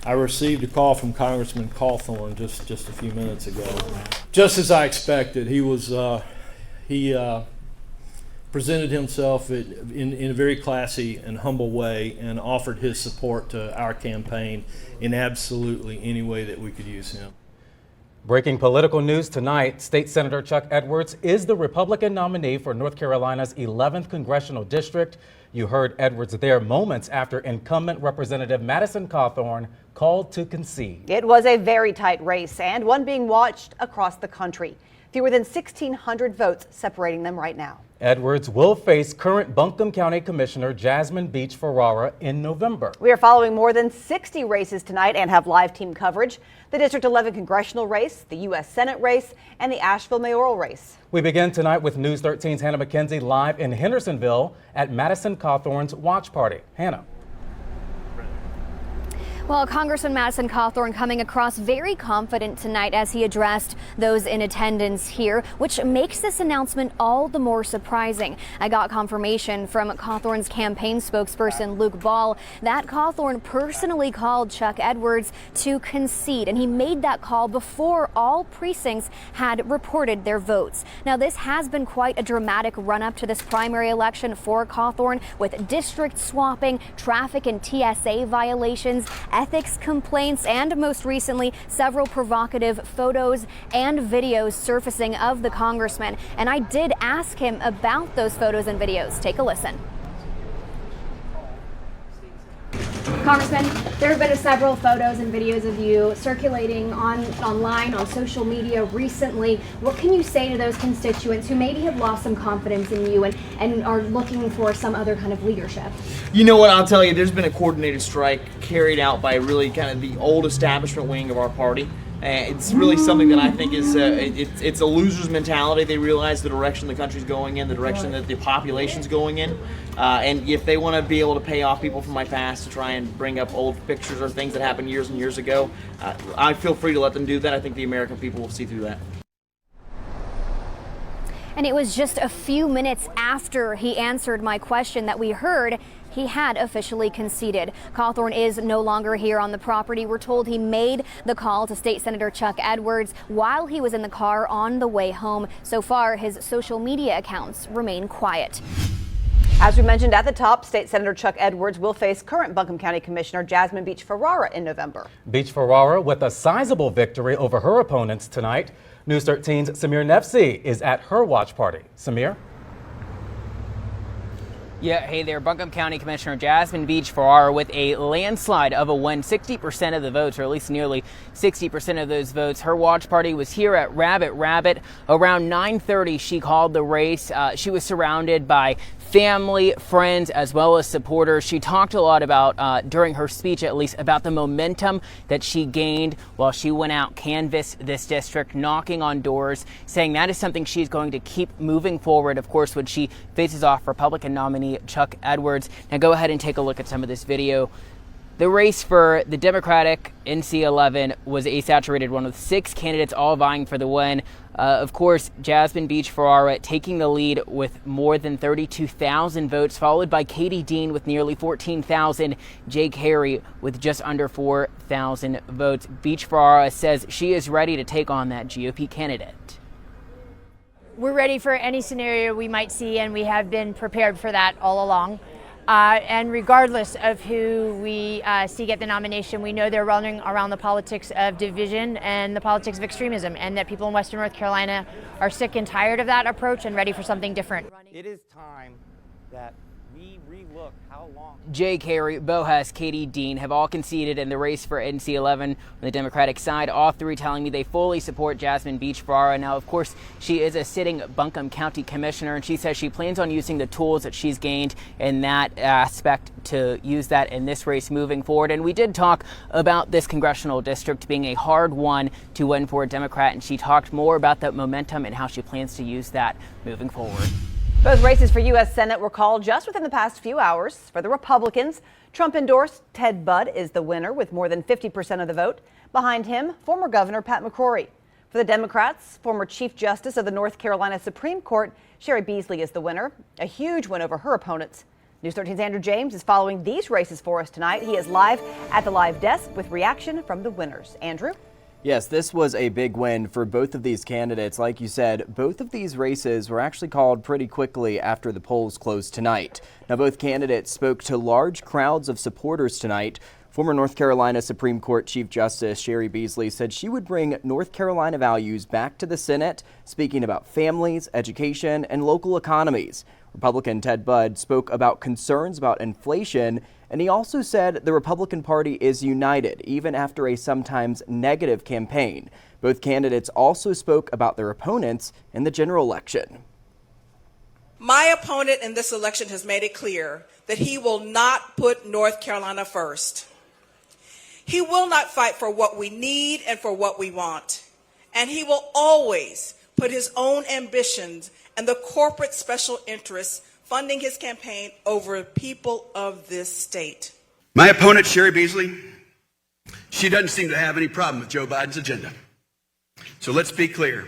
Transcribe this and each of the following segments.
I received a call from Congressman Cawthorn just a few minutes ago. Just as I expected, he presented himself in a very classy and humble way and offered his support to our campaign in absolutely any way that we could use him. Breaking political news tonight, State Senator Chuck Edwards is the Republican nominee for North Carolina's 11th Congressional District. You heard Edwards there moments after incumbent Representative Madison Cawthorn called to concede. It was a very tight race and one being watched across the country. Fewer than 1,600 votes separating them right now. Edwards will face current Buncombe County Commissioner Jasmine Beach-Ferrara in November. We are following more than 60 races tonight and have live team coverage. The District 11 congressional race, the U.S. Senate race, and the Asheville mayoral race. We begin tonight with News 13's Hannah McKenzie live in Hendersonville at Madison Cawthorn's watch party. Hannah. Well, Congressman Madison Cawthorn coming across very confident tonight as he addressed those in attendance here, which makes this announcement all the more surprising. I got confirmation from Cawthorn's campaign spokesperson Luke Ball that Cawthorn personally called Chuck Edwards to concede, and he made that call before all precincts had reported their votes. Now, this has been quite a dramatic run-up to this primary election for Cawthorn, with district swapping, traffic and TSA violations, ethics complaints, and most recently, several provocative photos and videos surfacing of the congressman. And I did ask him about those photos and videos. Take a listen. Congressman, there have been several photos and videos of you circulating online, on social media recently. What can you say to those constituents who maybe have lost some confidence in you and are looking for some other kind of leadership? You know what, I'll tell you, there's been a coordinated strike carried out by really kind of the old establishment wing of our party. It's really something that I think is it's a loser's mentality. They realize the direction the country's going in, the direction that the population's going in, and if they want to be able to pay off people from my past to try and bring up old pictures or things that happened years and years ago, I feel free to let them do that. I think the American people will see through that. And it was just a few minutes after he answered my question that we heard he had officially conceded. Cawthorn is no longer here on the property. We're told he made the call to State Senator Chuck Edwards while he was in the car on the way home. So far, his social media accounts remain quiet. As we mentioned at the top, State Senator Chuck Edwards will face current Buncombe County Commissioner Jasmine Beach-Ferrara in November. Beach-Ferrara with a sizable victory over her opponents tonight. News 13's Samir Nefsi is at her watch party. Samir? Yeah, hey there, Buncombe County Commissioner Jasmine Beach-Ferrara with a landslide of a win, 60% of the votes, or at least nearly 60% of those votes. Her watch party was here at Rabbit. Around 9:30, she called the race. She was surrounded by family, friends, as well as supporters. She talked a lot about, during her speech at least, about the momentum that she gained while she went out, canvassed this district, knocking on doors, saying that is something she's going to keep moving forward, of course, when she faces off Republican nominee Chuck Edwards. Now go ahead and take a look at some of this video. The race for the Democratic NC11 was a saturated one with 6 candidates all vying for the win. Of course, Jasmine Beach-Ferrara taking the lead with more than 32,000 votes, followed by Katie Dean with nearly 14,000, Cheri with just under 4,000 votes. Beach-Ferrara says she is ready to take on that GOP candidate. We're ready for any scenario we might see, and we have been prepared for that all along. And regardless of who we see get the nomination, we know they're running around the politics of division and the politics of extremism, and that people in Western North Carolina are sick and tired of that approach and ready for something different. It is time that we relook how long. Cheri, Bohas, Katie Dean have all conceded in the race for NC11 on the Democratic side. All three telling me they fully support Jasmine Beach-Ferrara. Now, of course, she is a sitting Buncombe County Commissioner, and she says she plans on using the tools that she's gained in that aspect to use that in this race moving forward. And we did talk about this congressional district being a hard one to win for a Democrat, and she talked more about that momentum and how she plans to use that moving forward. Both races for U.S. Senate were called just within the past few hours. For the Republicans, Trump-endorsed Ted Budd is the winner with more than 50% of the vote. Behind him, former Governor Pat McCrory. For the Democrats, former Chief Justice of the North Carolina Supreme Court, Cheri Beasley is the winner. A huge win over her opponents. News 13's Andrew James is following these races for us tonight. He is live at the live desk with reaction from the winners. Andrew? Yes, this was a big win for both of these candidates. Like you said, both of these races were actually called pretty quickly after the polls closed tonight. Now, both candidates spoke to large crowds of supporters tonight. Former North Carolina Supreme Court Chief Justice Cheri Beasley said she would bring North Carolina values back to the Senate, speaking about families, education, and local economies. Republican Ted Budd spoke about concerns about inflation, and he also said the Republican Party is united, even after a sometimes negative campaign. Both candidates also spoke about their opponents in the general election. My opponent in this election has made it clear that he will not put North Carolina first. He will not fight for what we need and for what we want. And he will always put his own ambitions and the corporate special interests funding his campaign over people of this state. My opponent, Cheri Beasley, she doesn't seem to have any problem with Joe Biden's agenda. So let's be clear.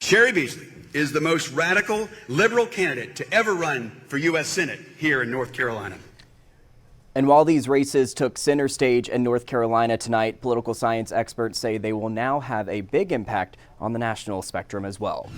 Cheri Beasley is the most radical liberal candidate to ever run for U.S. Senate here in North Carolina. And while these races took center stage in North Carolina tonight, political science experts say they will now have a big impact on the national spectrum as well.